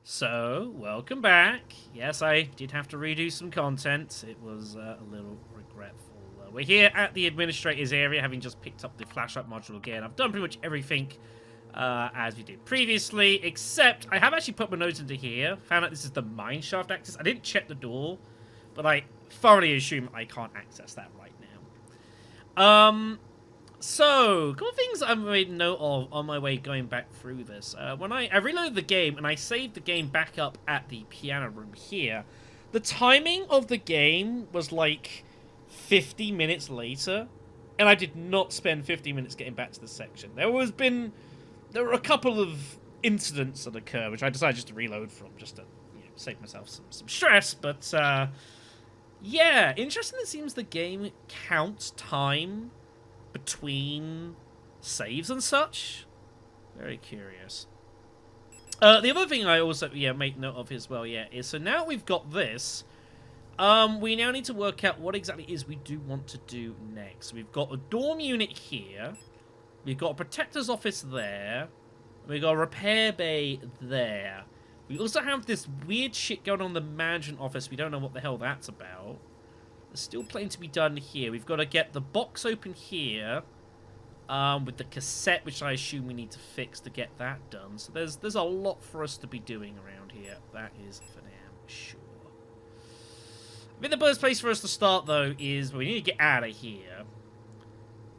So, welcome back. Yes, I did have to redo some content. It was a little regretful. We're here at the administrator's area, having just picked up the flashlight module again. I've done pretty much everything as we did previously, except I have actually put my nose into here. Found out this is the mineshaft access. I didn't check the door, but I thoroughly assume I can't access that right now. So, a couple of things I made note of on my way going back through this. When I reloaded the game and I saved the game back up at the piano room here, the timing of the game was like 50 minutes later, and I did not spend 50 minutes getting back to the section. There were a couple of incidents that occurred, which I decided just to reload from, just to save myself some stress, but yeah, interesting. It seems the game counts time between saves and such. Very curious. The other thing I also make note of as well, is so now we've got this, we now need to work out what exactly it is we do want to do next. We've got a dorm unit here, we've got a protector's office there, we've got a repair bay there. We also have this weird shit going on in the management office. We don't know what the hell that's about. There's still plenty to be done here. We've got to get the box open here with the cassette, which I assume we need to fix to get that done. So there's a lot for us to be doing around here. That is for damn sure. I think the best place for us to start, though, is we need to get out of here.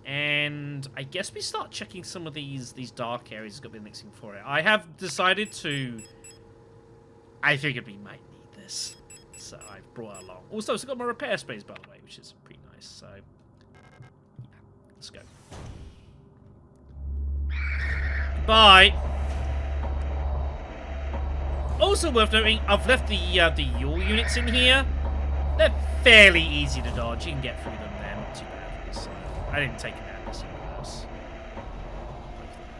And I guess we start checking some of these dark areas. It's got to be the next thing for it. I have decided to... I figured we might need this. So I've brought it along. Also, it's got my repair space, by the way, which is pretty nice. So, yeah, let's go. Bye. Also worth noting, I've left the Yule units in here. They're fairly easy to dodge. You can get through them there, not too badly. So I didn't take it out of this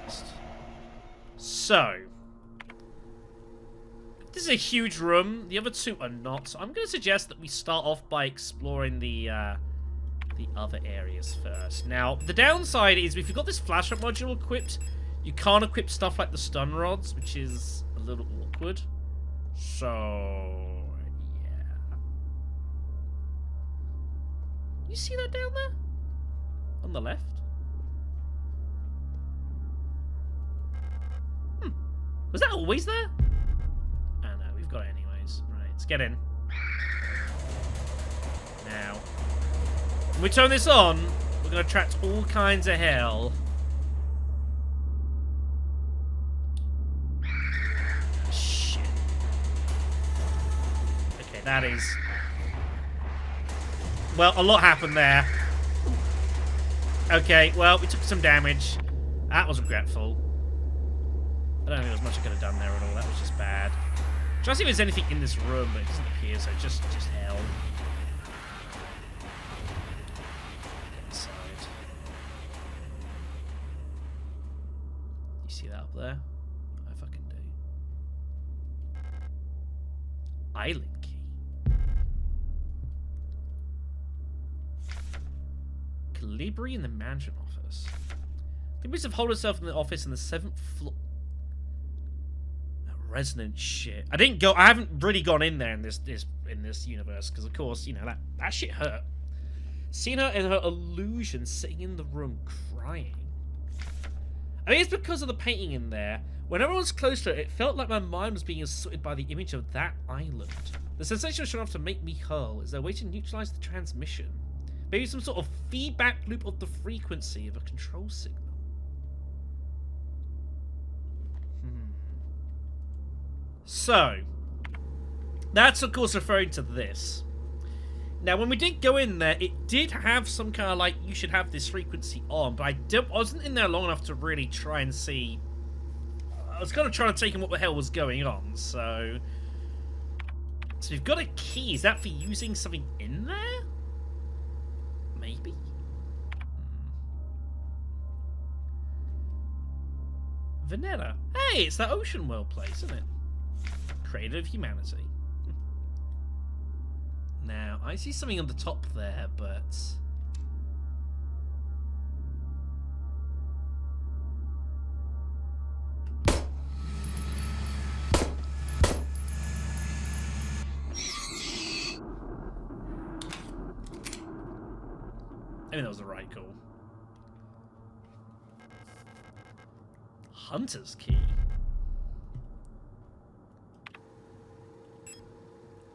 universe. So. This is a huge room. The other two are not. So I'm going to suggest that we start off by exploring the other areas first. Now, the downside is if you've got this flashlight module equipped, you can't equip stuff like the stun rods, which is a little awkward. So, yeah. You see that down there? On the left? Was that always there? Got it anyways. Right, let's get in. Now, when we turn this on, we're going to attract all kinds of hell. Shit. Okay, that is... Well, a lot happened there. Okay, well, we took some damage. That was regretful. I don't think there was much I could have done there at all. That was just bad. Try to see if there's anything in this room, but it doesn't appear, so just hell. Inside. You see that up there? I fucking do. Island key. Calibri in the mansion office. The must have hold herself in the office in the 7th floor. Resonant shit. I haven't really gone in there in this universe because of course, that shit hurt. Seeing her in her illusion sitting in the room crying. I mean, it's because of the painting in there. When everyone was close to it, it felt like my mind was being assaulted by the image of that island. The sensation was shown off to make me hurl. Is there a way to neutralize the transmission? Maybe some sort of feedback loop of the frequency of a control signal. So, that's of course referring to this. Now, when we did go in there, it did have some kind of like, you should have this frequency on, but I wasn't in there long enough to really try and see. I was kind of trying to take in what the hell was going on, so we've got a key. Is that for using something in there? Maybe? Vanilla. Hey, it's that Ocean World place, isn't it? Creator of humanity. Now, I see something on the top there, but... I mean, that was the right call. Hunter's key.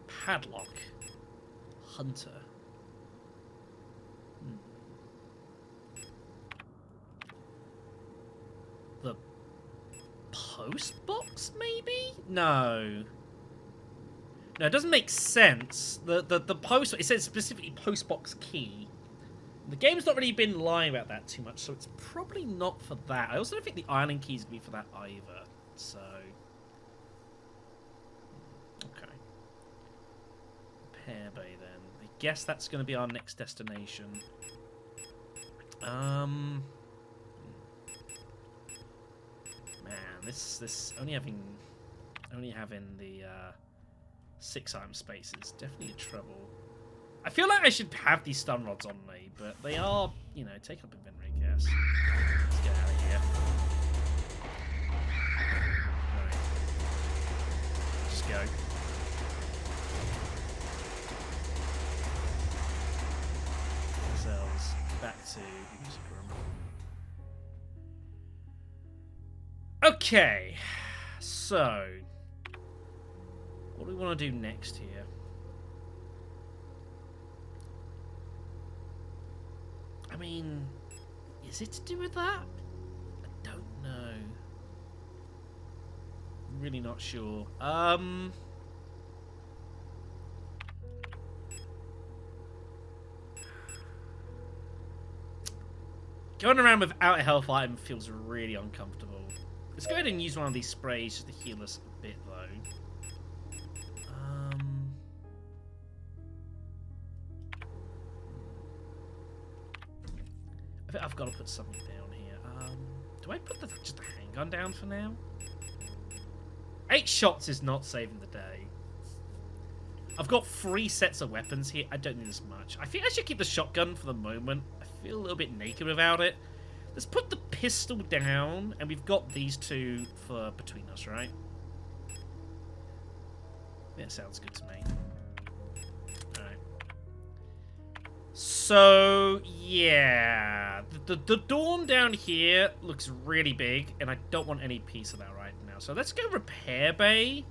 Padlock. Hunter. The post box, maybe? No. No, it doesn't make sense. The post, it says specifically post box key. The game's not really been lying about that too much, so it's probably not for that. I also don't think the island key's gonna be for that either. So, okay. Repair bay then. I guess that's gonna be our next destination. Man, this only having the 6 item space is definitely a trouble. I feel like I should have these stun rods on me, but they are, you know, taking up inventory, I guess. Let's get out of here. Right. Just go. Ourselves back to music room. Okay, so what do we want to do next here? I mean, is it to do with that? I don't know. I'm really not sure. Going around without a health item feels really uncomfortable. Let's go ahead and use one of these sprays just to heal us a bit, though. I think I've got to put something down here. Do I put just a handgun down for now? 8 shots is not saving the day. I've got 3 sets of weapons here. I don't need as much. I think I should keep the shotgun for the moment. I feel a little bit naked without it. Let's put the pistol down, and we've got these 2 for between us, right? That sounds good to me. So, yeah, the dorm down here looks really big, and I don't want any piece of that right now. So let's go repair bay,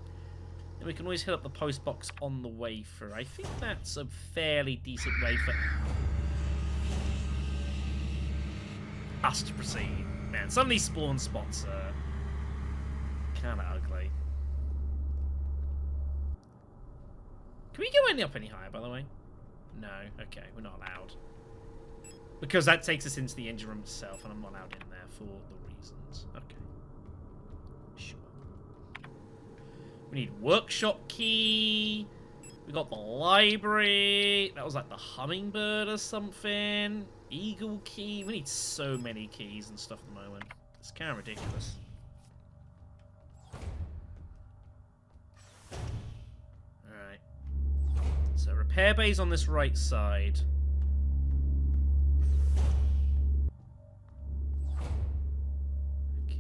and we can always hit up the post box on the way through. I think that's a fairly decent way for us to proceed. Man, some of these spawn spots are kind of ugly. Can we go any up any higher, by the way? No, okay, we're not allowed. Because that takes us into the engine room itself, and I'm not allowed in there for the reasons. Okay. Sure. We need workshop key. We got the library. That was like the hummingbird or something. Eagle key. We need so many keys and stuff at the moment. It's kind of ridiculous. So repair bay's on this right side. Okay.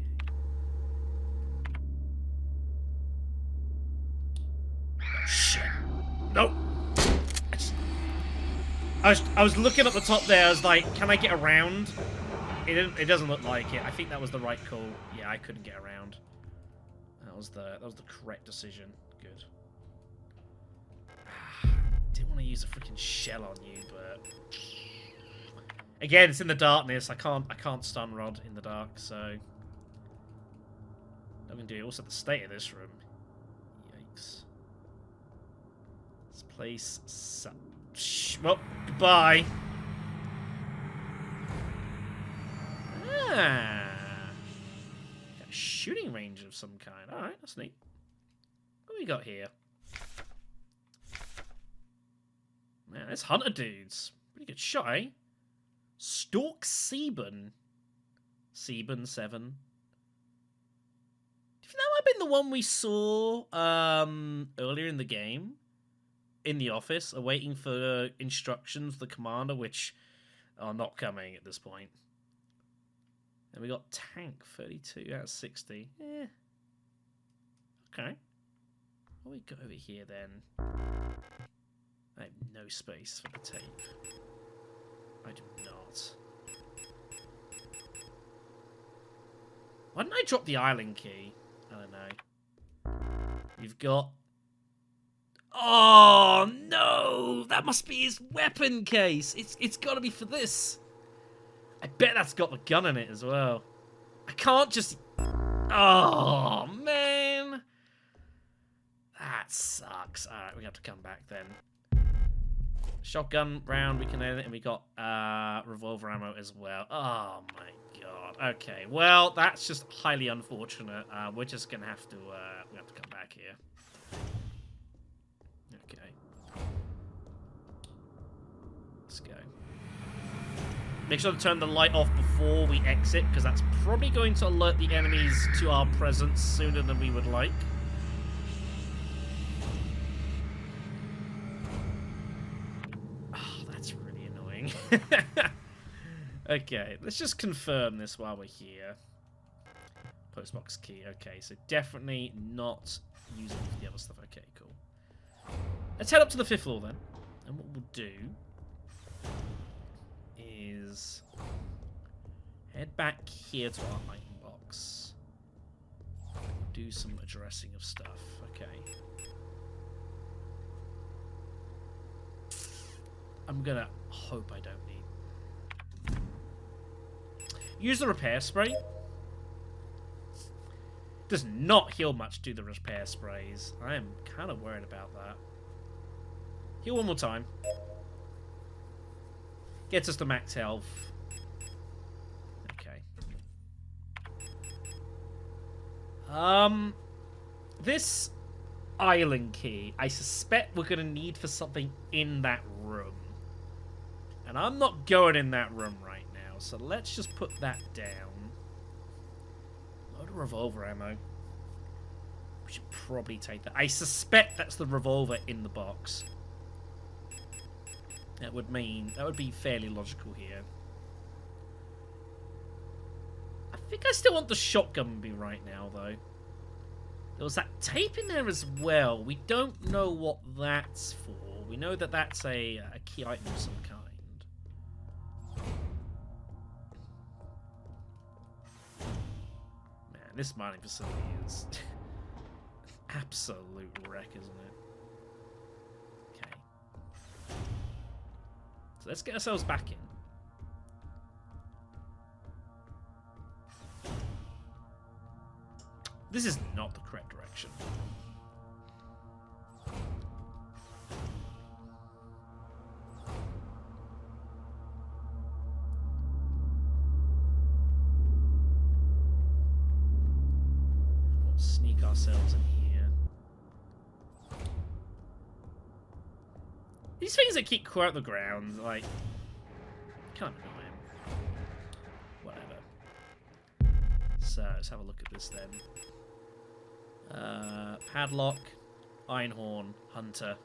Oh, shit. Nope. I was looking at the top there. I was like, can I get around? It doesn't look like it. I think that was the right call. Yeah, I couldn't get around. That was the correct decision. Good. Didn't want to use a freaking shell on you, but again, it's in the darkness. I can't stun rod in the dark, so I'm gonna do. Also, the state of this room. Yikes! This place sucks. Well, goodbye. Ah, got a shooting range of some kind. All right, that's neat. What do we got here? Man, there's hunter dudes. Pretty good shot, eh? Stork Seaburn. Seaburn 7. Do you think that might have been the one we saw earlier in the game? In the office, awaiting for instructions, the commander, which are not coming at this point. And we got tank, 32 out of 60. Eh. Okay. What do we got over here, then? I have no space for the tape. I do not. Why didn't I drop the island key? I don't know. You've got... Oh, no! That must be his weapon case. It's got to be for this. I bet that's got the gun in it as well. I can't just... Oh, man. That sucks. Alright, we have to come back then. Shotgun round, we can edit, and we got revolver ammo as well. Oh my god. Okay, well, that's just highly unfortunate. We're just gonna have to we have to come back here. Okay. Let's go. Make sure to turn the light off before we exit, because that's probably going to alert the enemies to our presence sooner than we would like. Okay, let's just confirm this while we're here. Postbox key. Okay, so definitely not using the other stuff. Okay, cool. Let's head up to the 5th floor then. And what we'll do is head back here to our item box. Do some addressing of stuff. Okay. I'm gonna hope I don't need. Use the repair spray. Does not heal much, do the repair sprays. I am kind of worried about that. Heal one more time. Gets us to max health. Okay. This island key, I suspect we're going to need for something in that room. And I'm not going in that room right now, so let's just put that down. Load of revolver ammo. We should probably take that. I suspect that's the revolver in the box. That would be fairly logical here. I think I still want the shotgun to be right now, though. There was that tape in there as well. We don't know what that's for. We know that that's a key item of some kind. This mining facility is absolute wreck, isn't it? Okay. So let's get ourselves back in. This is not the correct direction. Sneak ourselves in here. These things that keep quiet on the ground, like, kind of annoying. Whatever. So let's have a look at this then. Padlock, Einhorn, Hunter.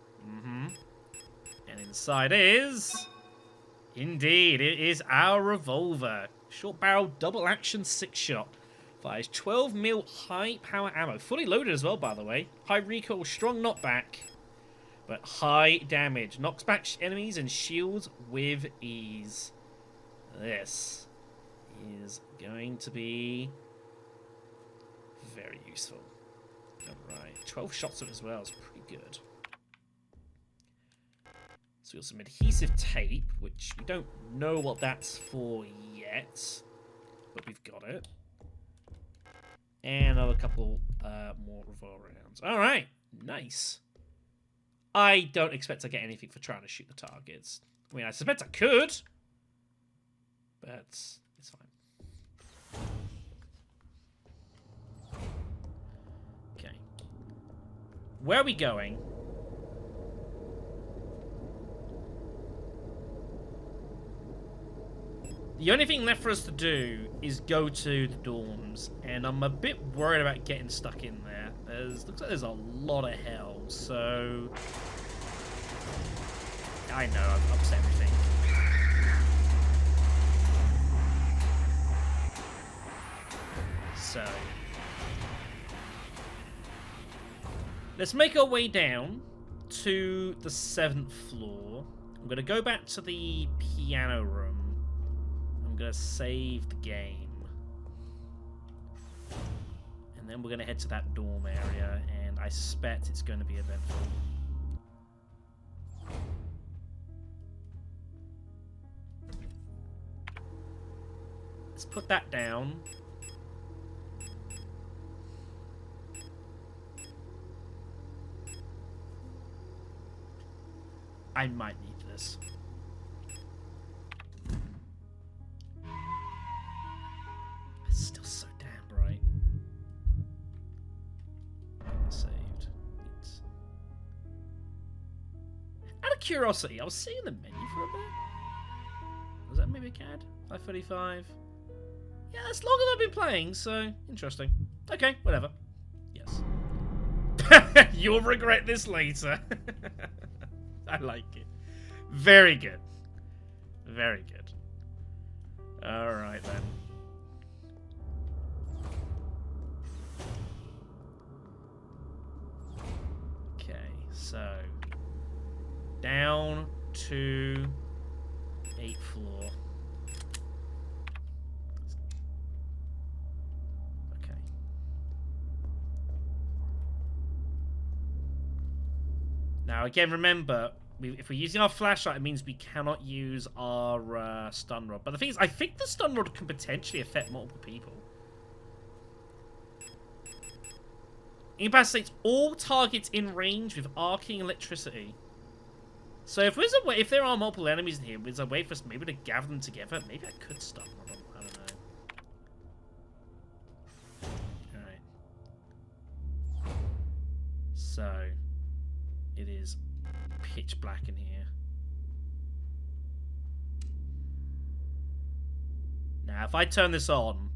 And inside is, indeed, it is our revolver. Short barrel, double action, 6-shot. Fires 12 mil high power ammo. Fully loaded as well, by the way. High recoil, strong knockback, but high damage. Knocks back enemies and shields with ease. This is going to be very useful. Alright, 12 shots of it as well. It's pretty good. So we got some adhesive tape, which we don't know what that's for yet, but we've got it. And another couple more revolver rounds. Alright, nice. I don't expect to get anything for trying to shoot the targets. I mean, I suspect I could, but it's fine. Okay. Where are we going? The only thing left for us to do is go to the dorms, and I'm a bit worried about getting stuck in there. Looks like there's a lot of hell, so... I know, I've upset everything. So... let's make our way down to the 7th floor. I'm going to go back to the piano room. I'm going to save the game. And then we're going to head to that dorm area, and I suspect it's going to be eventful. Let's put that down. I might need this. It's still so damn bright. Saved. Out of curiosity, I was seeing the menu for a bit. Was that maybe a CAD? 535? Yeah, that's longer than I've been playing, so interesting. Okay, whatever. Yes. You'll regret this later. I like it. Very good. Very good. Alright then. Okay, so down to 8th floor. Okay. Now again, remember, if we're using our flashlight, it means we cannot use our stun rod. But the thing is, I think the stun rod can potentially affect multiple people. Incapacitates all targets in range with arcing electricity. So if there's a way, if there are multiple enemies in here, there's a way for us maybe to gather them together. Maybe I could stun rod them. I don't know. Alright. So it is pitch black in here. Now, if I turn this on,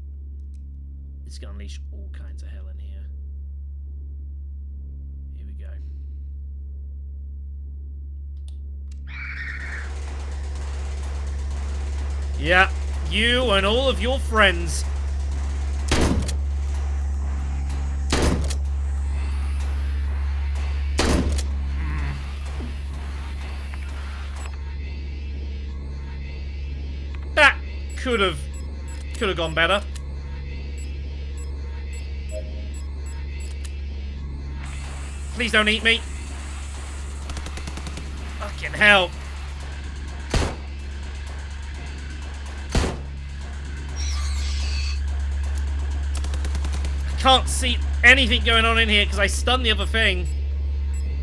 it's going to unleash all kinds of hell in here. Here we go. Yeah, you and all of your friends. Could have gone better. Please don't eat me. Fucking hell. I can't see anything going on in here because I stunned the other thing.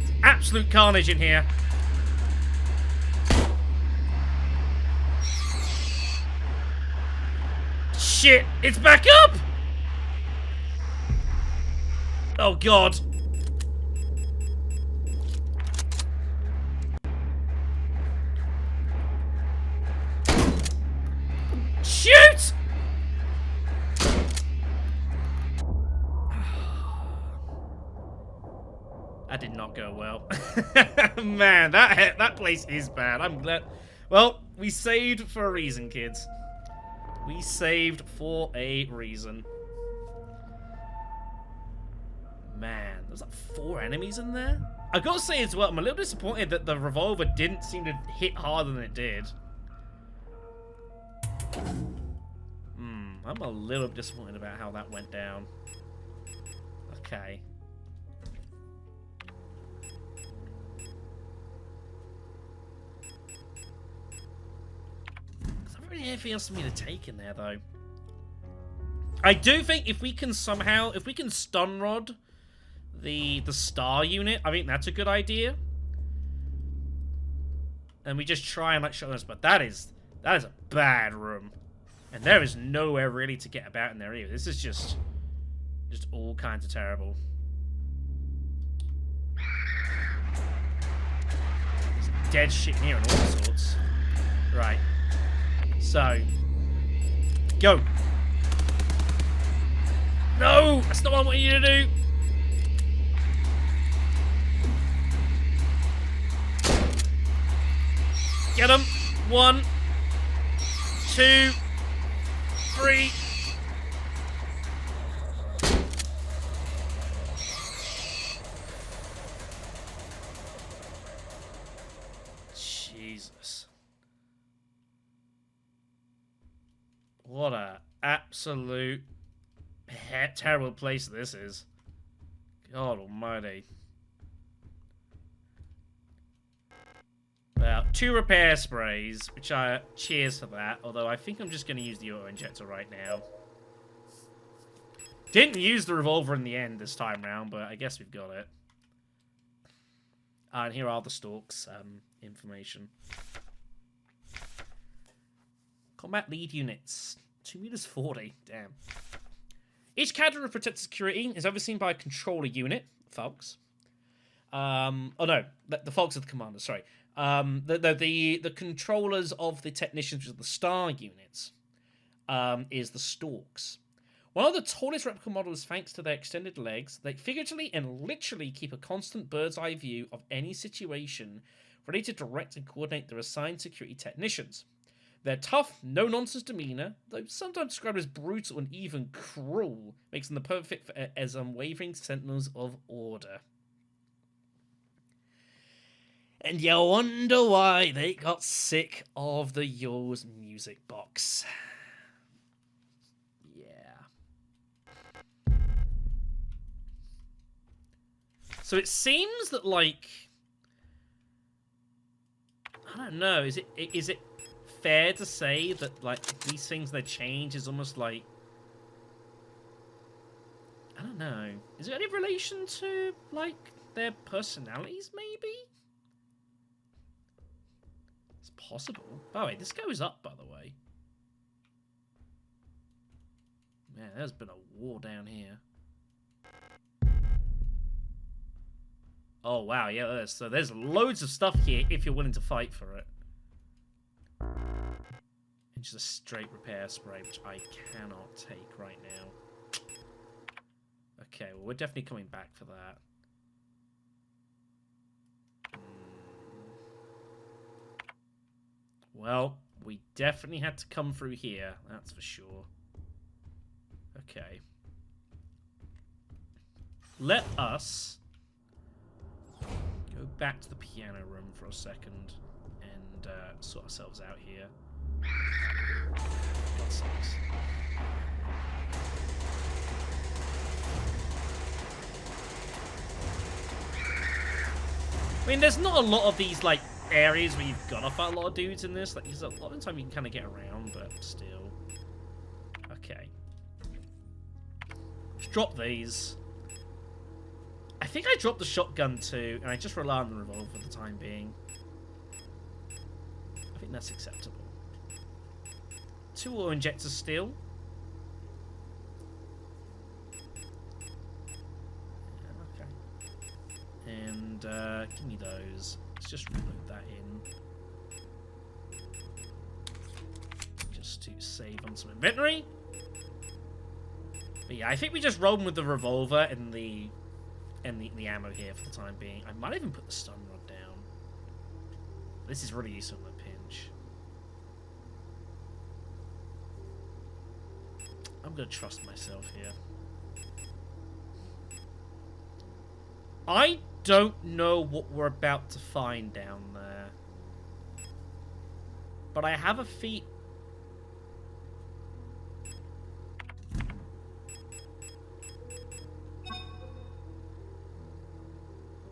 It's absolute carnage in here. Shit, it's back up! Oh god. Shoot! That did not go well. Man, that place is bad. I'm glad. Well, we saved for a reason, kids. We saved for a reason. Man, there's like 4 enemies in there. I gotta say as well, I'm a little disappointed that the revolver didn't seem to hit harder than it did. I'm a little disappointed about how that went down. Okay. Anything else for me to take in there, though? I do think if we can somehow, if we can stun rod the star unit, I think that's a good idea. And we just try and like shut us, but that is a bad room, and there is nowhere really to get about in there either. This is just all kinds of terrible. There's dead shit here and all sorts. Right. So, go. No, that's not what I want you to do. Get him. 1, 2, 3. Jesus. What a absolute terrible place this is. God almighty. Well, 2 repair sprays, which I cheers for that, although I think I'm just going to use the auto-injector right now. Didn't use the revolver in the end this time round, but I guess we've got it. And here are the stalks information. Combat lead units. 2 meters 40. Damn. Each cadre of protected security is overseen by a controller unit, Folks. Oh no, the Folks are the commanders, sorry. The controllers of the technicians, which are the star units, is the stalks. One of the tallest replica models, thanks to their extended legs, they figuratively and literally keep a constant bird's eye view of any situation, ready to direct and coordinate their assigned security technicians. Their tough, no-nonsense demeanor, though sometimes described as brutal and even cruel, makes them the perfect as unwavering sentinels of order. And you wonder why they got sick of the Yours music box. So it seems that, like, I don't know, is it fair to say that, like, these things, their change is almost like, I don't know, is there any relation to, like, their personalities, maybe? It's possible. Oh wait, this goes up, by the way. Man, there's been a war down here. Oh, wow, yeah, so there's loads of stuff here if you're willing to fight for it. And just a straight repair spray, which I cannot take right now. Okay, well, we're definitely coming back for that. Well, we definitely had to come through here, that's for sure. Okay. Let us go back to the piano room for a second and sort ourselves out here. God sakes. I mean, there's not a lot of these, like, areas where you've got to fight a lot of dudes in this. Like, there's a lot of the time you can kind of get around, but still. Okay. Let's drop these. I think I dropped the shotgun too, and I just rely on the revolver for the time being. I think that's acceptable. 2 auto-injectors still. Okay. And give me those. Let's just reload that in. Just to save on some inventory. But yeah, I think we just rolled with the revolver and the ammo here for the time being. I might even put the stun rod down. This is really useful in a pinch. I'm gonna trust myself here. I don't know what we're about to find down there, but I have a feat.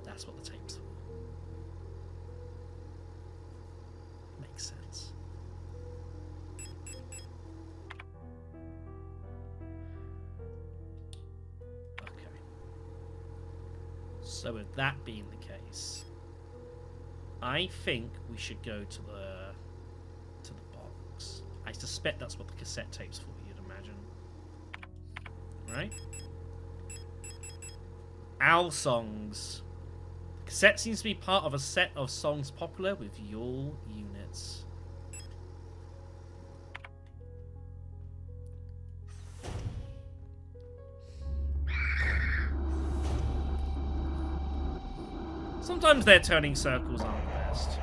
That's what the tape's for. Makes sense. Okay. So with that being the case, I think we should go to the box. I suspect that's what the cassette tape's for, you'd imagine. Right? Owl songs. The cassette seems to be part of a set of songs popular with your units. Sometimes their turning circles aren't the best.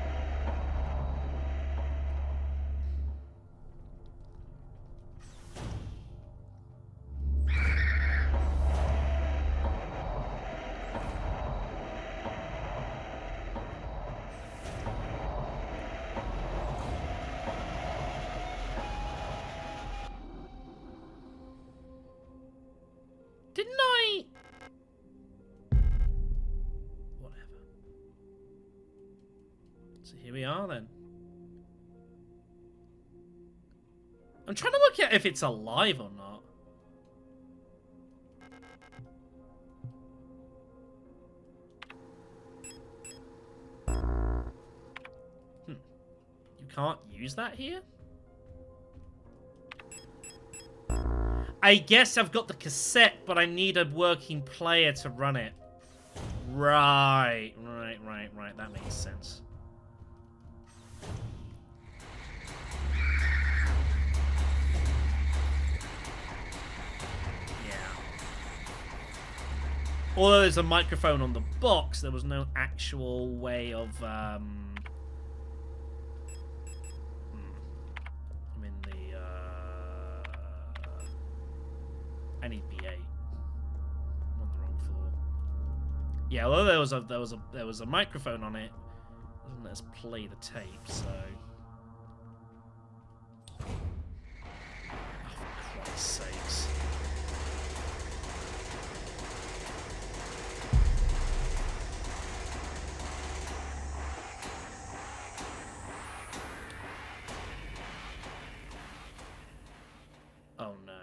So here we are then. I'm trying to work out if it's alive or not. You can't use that here? I guess I've got the cassette, but I need a working player to run it. Right. That makes sense. Yeah. Although there's a microphone on the box, there was no actual way of, I'm in the, I need B8. I'm on the wrong floor. Yeah, although there was a microphone on it, it doesn't let us play the tape, so. Oh, for Christ's sakes. Oh no.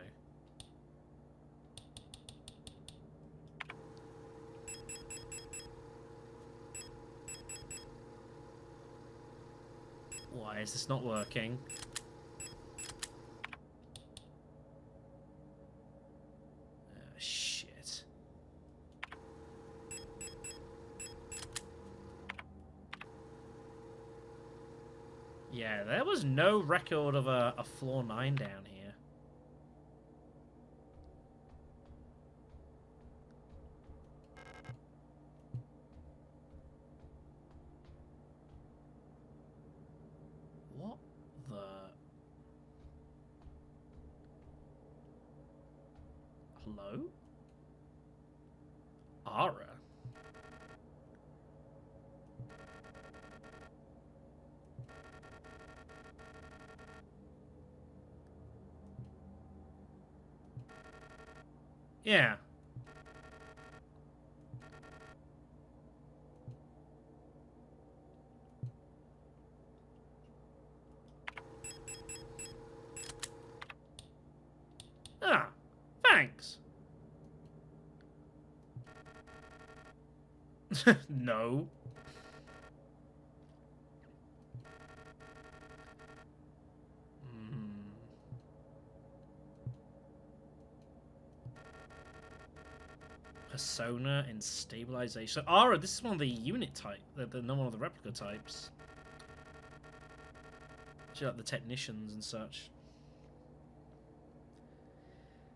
Why is this not working? Shit. Yeah, there was no record of a floor 9 down here. What the... Hello? Ara? Yeah. Ah, thanks. No. Persona and stabilization. Ara, this is one of the unit type, not one of the replica types. Actually, like the technicians and such.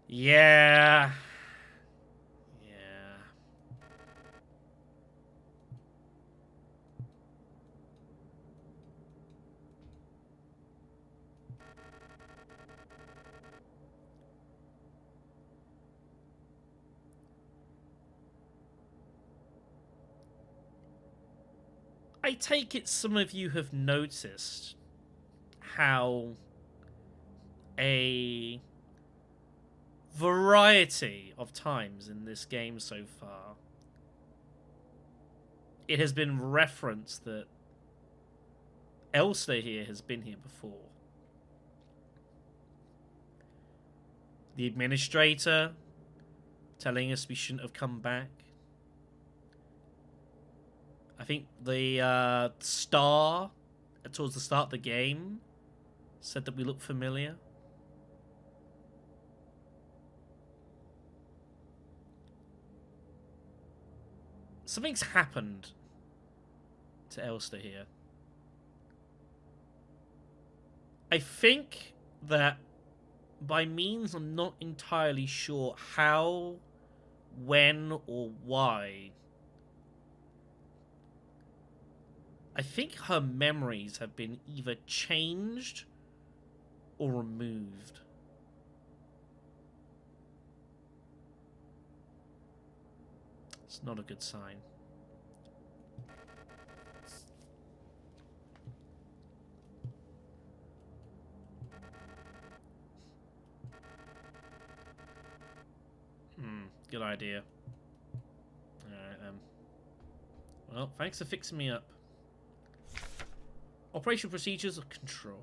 Yeah. Yeah. I take it some of you have noticed how a variety of times in this game so far it has been referenced that Elster here has been here before. The administrator telling us we shouldn't have come back. I think the star towards the start of the game said that we look familiar. Something's happened to Elster here. I think that by means I'm not entirely sure how, when, or why. I think her memories have been either changed or removed. It's not a good sign. Good idea. Alright, well, thanks for fixing me up. Operational procedures of control.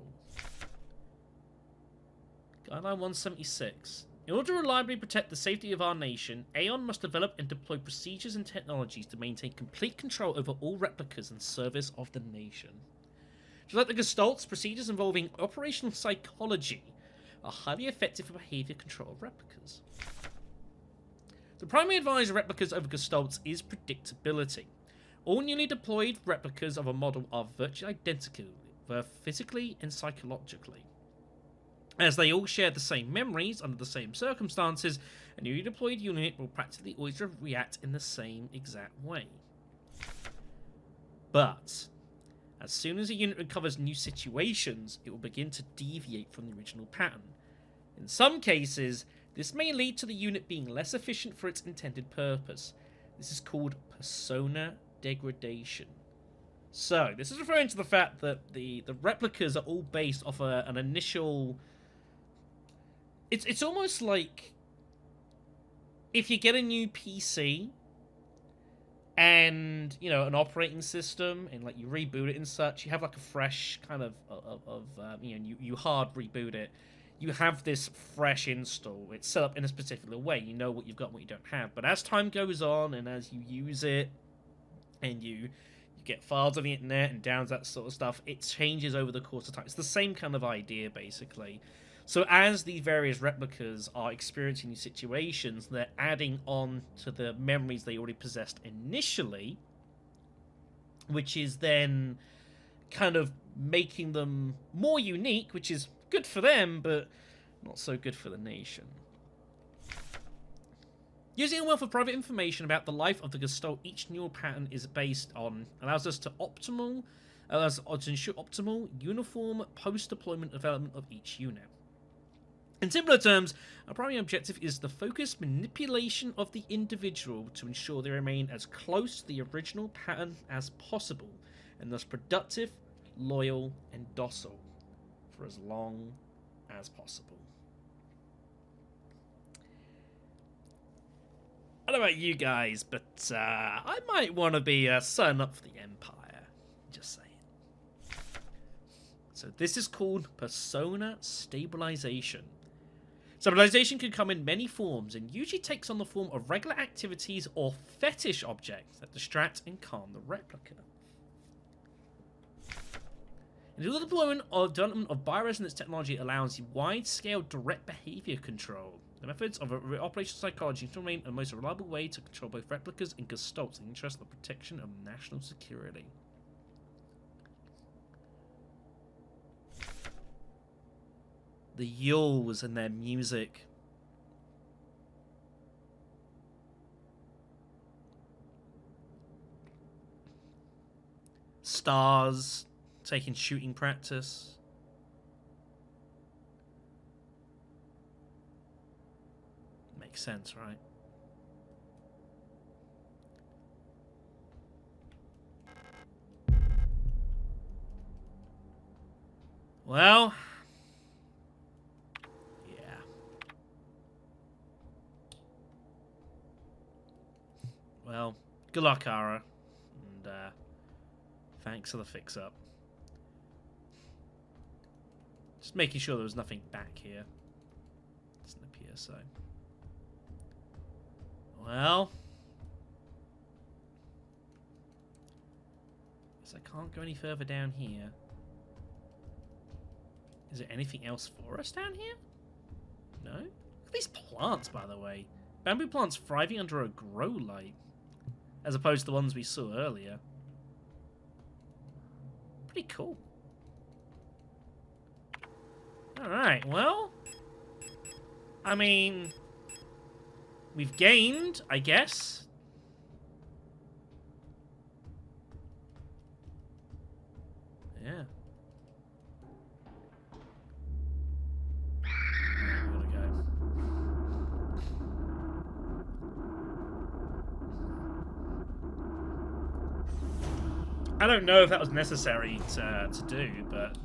Guideline 176. In order to reliably protect the safety of our nation, Aeon must develop and deploy procedures and technologies to maintain complete control over all replicas in service of the nation. Just like the Gestalt's, procedures involving operational psychology are highly effective for behavior control of replicas. The primary advantage of replicas over Gestalt's is predictability. All newly deployed replicas of a model are virtually identical, both physically and psychologically. As they all share the same memories under the same circumstances, a newly deployed unit will practically always react in the same exact way. But as soon as a unit recovers new situations, it will begin to deviate from the original pattern. In some cases, this may lead to the unit being less efficient for its intended purpose. This is called persona degradation. So, this is referring to the fact that the replicas are all based off an initial... It's almost like if you get a new PC and, you know, an operating system and like you reboot it and such, you have like a fresh kind of you know, you hard reboot it. You have this fresh install. It's set up in a particular way. You know what you've got and what you don't have. But as time goes on and as you use it and you get files on the internet and downs, that sort of stuff, it changes over the course of time. It's the same kind of idea, basically. So as the various replicas are experiencing these situations, they're adding on to the memories they already possessed initially, which is then kind of making them more unique, which is good for them, but not so good for the nation. Using a wealth of private information about the life of the Gestalt each neural pattern is based on allows us to ensure optimal, uniform post-deployment development of each unit. In simpler terms, our primary objective is the focused manipulation of the individual to ensure they remain as close to the original pattern as possible, and thus productive, loyal, and docile for as long as possible. I don't know about you guys, but I might want to be signing up for the Empire. Just saying. So this is called persona stabilization. Stabilization can come in many forms and usually takes on the form of regular activities or fetish objects that distract and calm the replica. In the deployment or development of bioresonance technology allows wide-scale direct behavior control. The methods of operational psychology remain the most reliable way to control both replicas and gestalts in the interest of the protection of national security. The Yules and their music. Stars taking shooting practice. Makes sense, right? Well, yeah. Well, good luck, Ara. And thanks for the fix-up. Just making sure there was nothing back here. Doesn't appear so. Well, guess I can't go any further down here. Is there anything else for us down here? No? Look at these plants, by the way. Bamboo plants thriving under a grow light, as opposed to the ones we saw earlier. Pretty cool. Alright, well, I mean, we've gained, I guess. Yeah. Gotta go. I don't know if that was necessary to do, but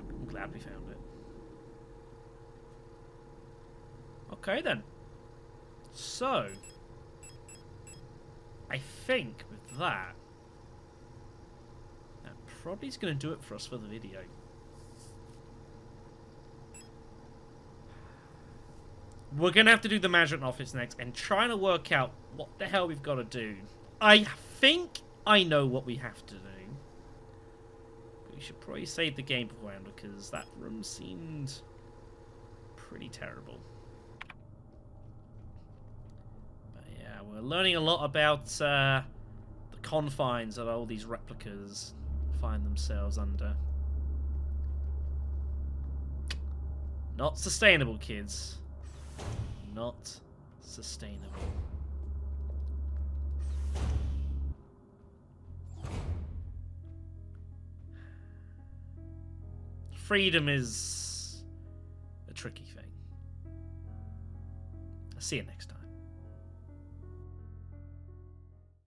I'm glad we found it. Okay then. So, I think with that probably is going to do it for us for the video. We're going to have to do the management office next and trying to work out what the hell we've got to do. I think I know what we have to do. But we should probably save the game beforehand because that room seemed pretty terrible. But yeah, we're learning a lot about the confines that all these replicas find themselves under. Not sustainable, kids. Not sustainable. Freedom is a tricky thing. I'll see you next time.